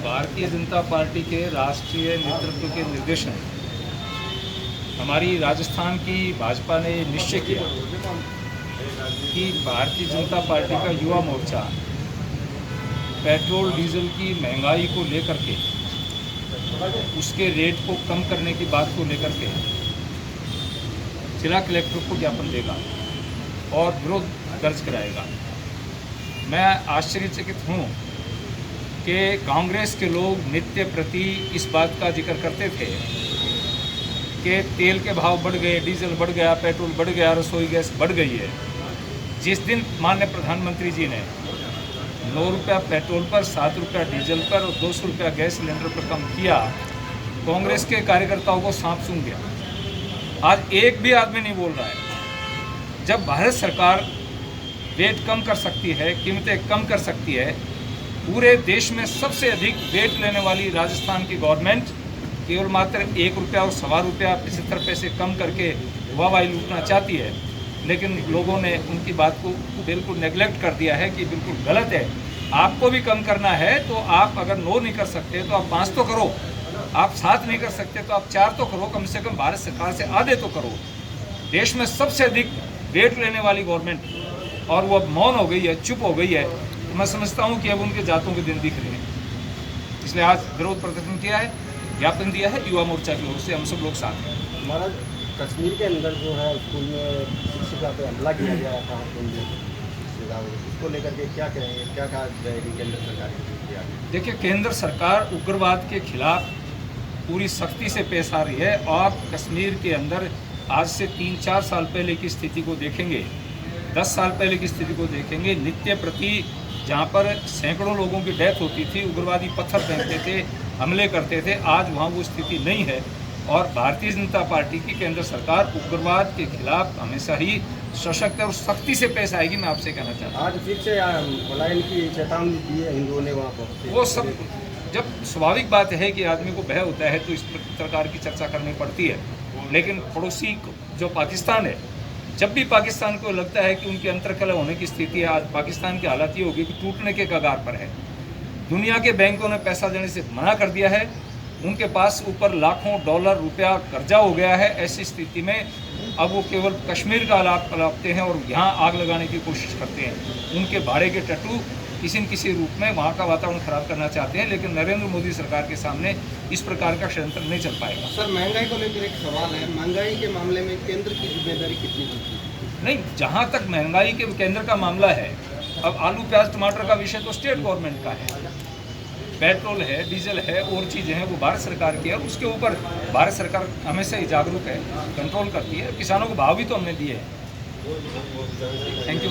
Bharatiya Janata party के राष्ट्रीय नेतृत्व के निर्देशन हमारी राजस्थान की भाजपा ने निश्चय किया कि भारतीय जनता पार्टी का युवा मोर्चा पेट्रोल डीजल की महंगाई को लेकर के उसके रेट को कम करने की बात को लेकर के जिला कलेक्टर को ज्ञापन देगा और विरोध दर्ज कराएगा। मैं आश्चर्यचकित हूँ कि कांग्रेस के लोग नित्य प्रति इस बात का जिक्र करते थे कि तेल के भाव बढ़ गए, डीजल बढ़ गया, पेट्रोल बढ़ गया, रसोई गैस बढ़ गई है। जिस दिन माननीय प्रधानमंत्री जी ने 9 रुपया पेट्रोल पर, 7 रुपया डीजल पर और 200 रुपया गैस सिलेंडर पर कम किया, कांग्रेस के कार्यकर्ताओं को सांप सूंघ गया। आज एक भी आदमी नहीं बोल रहा है। जब भारत सरकार रेट कम कर सकती है, कीमतें कम कर सकती है, पूरे देश में सबसे अधिक रेट लेने वाली राजस्थान की गवर्नमेंट केवल मात्र 1 रुपया और 1.25 रुपया 75 पैसे कम करके वाहवाही लूटना चाहती है, लेकिन लोगों ने उनकी बात को बिल्कुल नेगलेक्ट कर दिया है कि बिल्कुल गलत है। आपको भी कम करना है तो आप अगर 9 नहीं कर सकते तो आप 5 तो करो, आप 7 नहीं कर सकते तो आप 4 तो करो, कम से कम भारत सरकार से आधे तो करो। देश में सबसे अधिक रेट लेने वाली गवर्नमेंट और वो अब मौन हो गई है, चुप हो गई है। तो मैं समझता हूँ कि अब उनके जातों के दिन दिख रहे हैं। इसलिए आज विरोध प्रदर्शन किया है, ज्ञापन दिया है युवा मोर्चा की ओर से। हम सब लोग साथ हैं। हमारा कश्मीर के अंदर जो है स्कूल में शिक्षिका पे हमला किया गया था, उसको लेकर के क्या कहेंगे, क्या कहा जाएगी केंद्र सरकार की? देखिए, केंद्र सरकार उग्रवाद के खिलाफ पूरी सख्ती से पेश आ रही है और कश्मीर के अंदर आज से 3-4 साल पहले की स्थिति को देखेंगे, 10 साल पहले की स्थिति को देखेंगे, नित्य प्रति जहाँ पर सैकड़ों लोगों की डेथ होती थी, उग्रवादी पत्थर फेंकते थे, हमले करते थे, आज वहाँ वो स्थिति नहीं है। और भारतीय जनता पार्टी की केंद्र सरकार उग्रवाद के खिलाफ हमेशा ही सशक्त और सख्ती से पेश आएगी। मैं आपसे कहना चाहता हूँ आज फिर से पलायन की चेतावनी दी है हिंदुओं ने वहाँ पर। वो सब जब स्वाभाविक बात है कि आदमी को भय होता है तो इस प्रकार की चर्चा करनी पड़ती है, लेकिन पड़ोसी जो पाकिस्तान है, जब भी पाकिस्तान को लगता है कि उनकी अंतर्कलह होने की स्थिति है, आज पाकिस्तान की हालत ये होगी कि टूटने के कगार पर है। दुनिया के बैंकों ने पैसा देने से मना कर दिया है, उनके पास ऊपर लाखों डॉलर रुपया कर्जा हो गया है। ऐसी स्थिति में अब वो केवल कश्मीर का लाभ लाते हैं और यहाँ आग लगाने की कोशिश करते हैं। उनके भाड़े के टट्टू किसी न किसी रूप में वहाँ का वातावरण खराब करना चाहते हैं, लेकिन नरेंद्र मोदी सरकार के सामने इस प्रकार का षड्यंत्र नहीं चल पाएगा। सर, महंगाई को लेकर एक सवाल है, महंगाई के मामले में केंद्र की जिम्मेदारी कितनी होती है? नहीं, जहाँ तक महंगाई के केंद्र का मामला है, अब आलू प्याज टमाटर का विषय तो स्टेट गवर्नमेंट का है, पेट्रोल है, डीजल है, और चीज़ें हैं वो भारत सरकार की है। उसके ऊपर भारत सरकार हमेशा ही जागरूक है, कंट्रोल करती है। किसानों को भाव भी तो हमने दिए हैं। Thank you.